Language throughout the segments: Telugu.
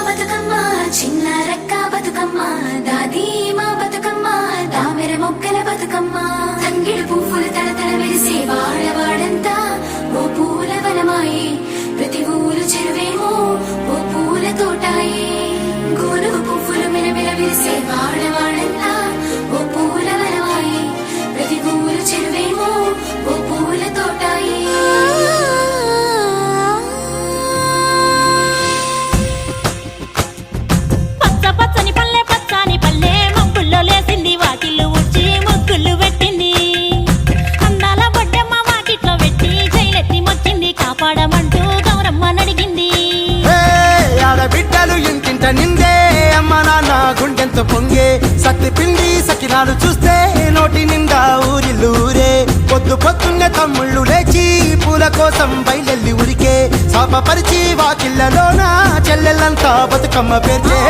బతుకమ్మ చిన్న రక్క బతుకమ్మ దాది మా బతుకమ్మ దామెర మొక్కల బతుకమ్మ తంగిడు పువ్వులు తడతడ మెరిసే వాడవాడంతా ఓ పూల వనమాయే ప్రతి ఊరు చెరువేమో ఓ పూల తోటాయే గోనుగు పువ్వులు మెలమెల మెరిసే వాడవాడంతా ఓ పూల వనమాయే ప్రతి ఊరు చెరువేమో ఓ పూల తోటాయే నిందే అమ్మ నాన్న గుండెంతో పొంగే సత్తి పిండి సకినాలు చూస్తే నోటి నిండా ఊరిల్లూరే పొద్దు పొద్దున్నే తమ్ముళ్ళు లేచి పూల కోసం బయలెల్లి ఉరికే శాపపరిచి వాకిళ్ళలోన చెల్లెళ్ళంతా బతుకమ్మ పేర్చే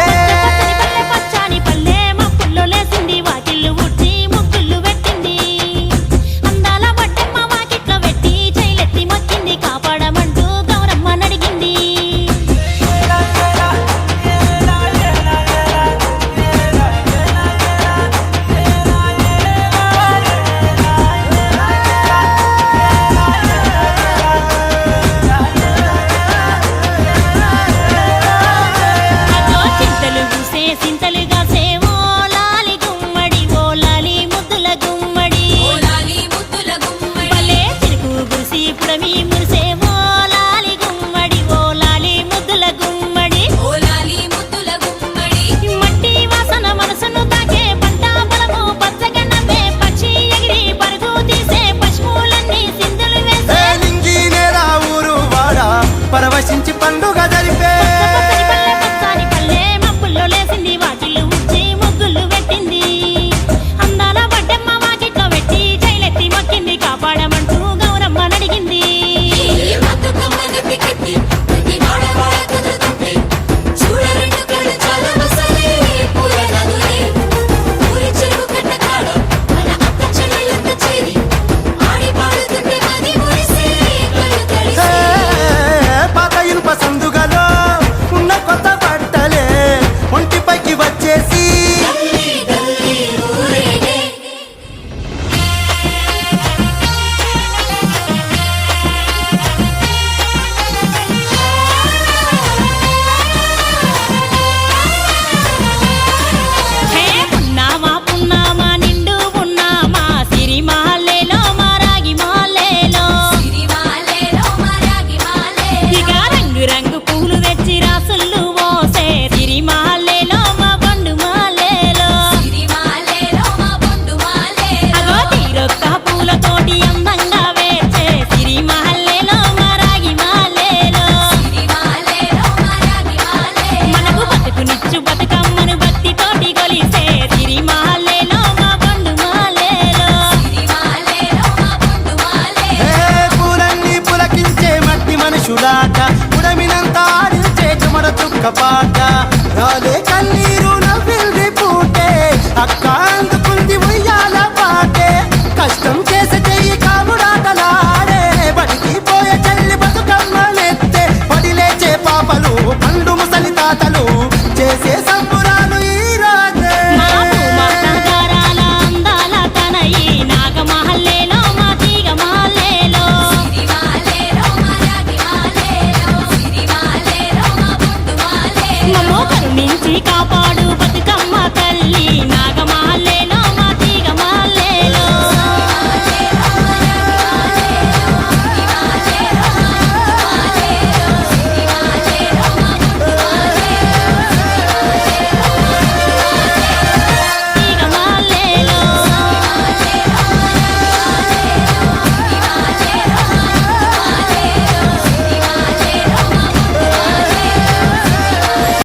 పరవశించి పండుగ జరిపే ఉడమినంత ఆడించే చుమర చుక్క పాట రాలే కన్నీరు నవ్వింది పూటే అక్క అందుకుంది ఉయ్యాల పాటే కష్టం చేసే చెయ్యి కాముడాటలాడే బడికి పోయే చెల్లి బతుకమ్మనెత్తే పడి లేచే పాపలు పండు ముసలి తాతలు చేసే సంబురాలు ఈ రోజే నుంచి కాపాడు